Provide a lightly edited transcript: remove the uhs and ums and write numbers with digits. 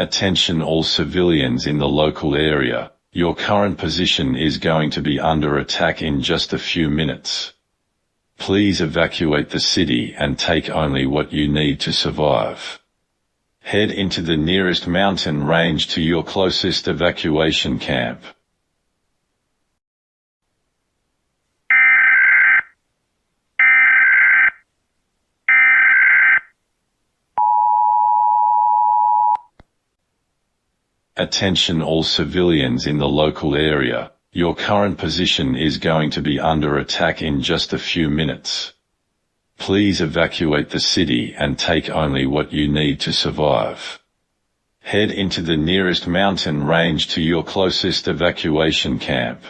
Attention all civilians in the local area, your current position is going to be under attack in just a few minutes. Please evacuate the city and take only what you need to survive. Head into the nearest mountain range to your closest evacuation camp. Attention all civilians in the local area, your current position is going to be under attack in just a few minutes. Please evacuate the city and take only what you need to survive. Head into the nearest mountain range to your closest evacuation camp.